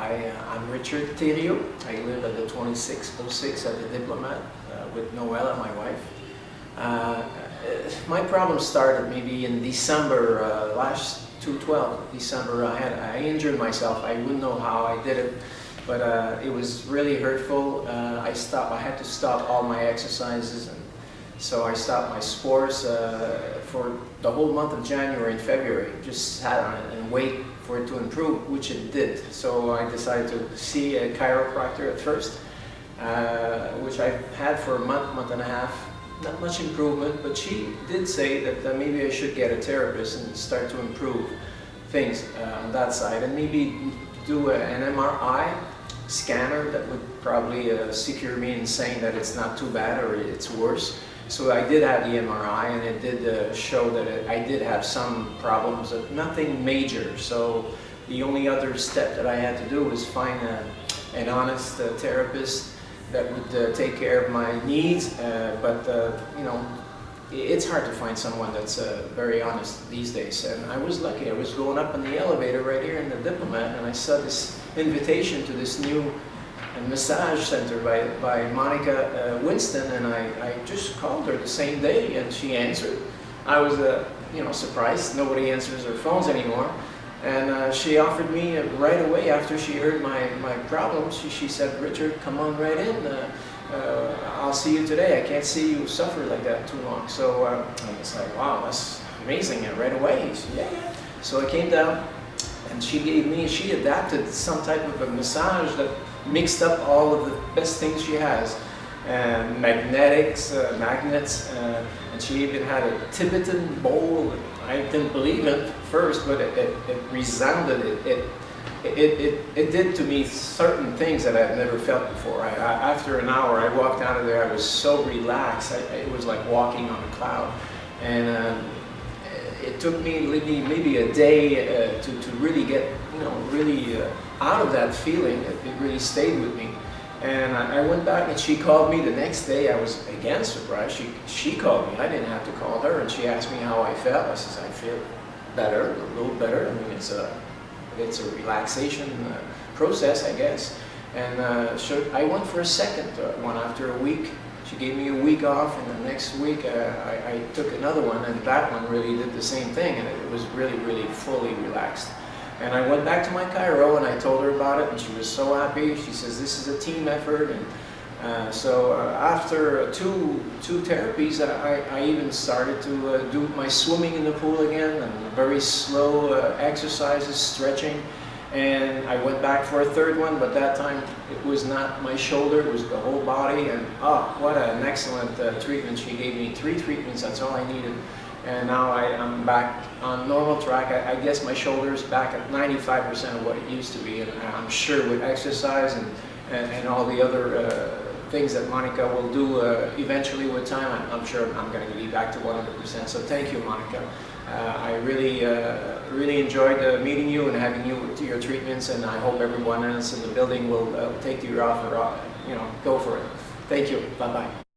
I'm Richard Thériault. I live at the 2606 at the Diplomat with Noella, my wife. My problem started maybe in December, last 2012, December. I injured myself. I wouldn't know how I did it, but it was really hurtful. I had to stop all my exercises, and so I stopped my sports for the whole month of January and February. Just sat on it and wait for it to improve, which it did. So I decided to see a chiropractor at first, which I had for a month and a half. Not much improvement, but she did say that maybe I should get a therapist and start to improve things on that side, and maybe do an MRI scanner that would probably secure me in saying that it's not too bad or it's worse. So I did have the MRI, and it did show that I did have some problems, but nothing major. So the only other step that I had to do was find an honest therapist that would take care of my needs, but you know, it's hard to find someone that's very honest these days. And I was lucky. I was going up in the elevator right here in the Diplomat, and I saw this invitation to this new massage center by Monica Winston, and I just called her the same day, and she answered. I was you know, surprised. Nobody answers their phones anymore. And she offered me right away after she heard my problems. She said, "Richard, come on right in. I'll see you today. I can't see you suffer like that too long." So I was like, wow, that's amazing. And right away, she said, yeah. So I came down, and she adapted some type of a massage that mixed up all of the best things she has. Magnets, and she even had a Tibetan bowl. I didn't believe it first, but it resounded. It did to me certain things that I've never felt before. After an hour, I walked out of there. I was so relaxed. It was like walking on a cloud, and it took me maybe a day to really get, you know, really out of that feeling. It really stayed with me. And I went back, and she called me the next day. I was again surprised. She called me. I didn't have to call her, and she asked me how I felt. I said, I feel better, a little better. I mean, it's a relaxation process, I guess. And so I went for a second one after a week. She gave me a week off, and the next week I took another one, and that one really did the same thing, and it was really, really fully relaxed. And I went back to my chiro, and I told her about it, and she was so happy. She says, this is a team effort. And so after two therapies, I even started to do my swimming in the pool again, and very slow exercises, stretching. And I went back for a third one, but that time it was not my shoulder, it was the whole body. And oh, what an excellent treatment. She gave me 3 treatments, that's all I needed. And now I'm back on normal track. I guess my shoulder's back at 95% of what it used to be. And I'm sure with exercise and all the other things that Monica will do eventually with time, I'm sure I'm going to be back to 100%. So thank you, Monica. I really enjoyed meeting you and having you do your treatments, and I hope everyone else in the building will take your offer, you know, go for it. Thank you. Bye-bye.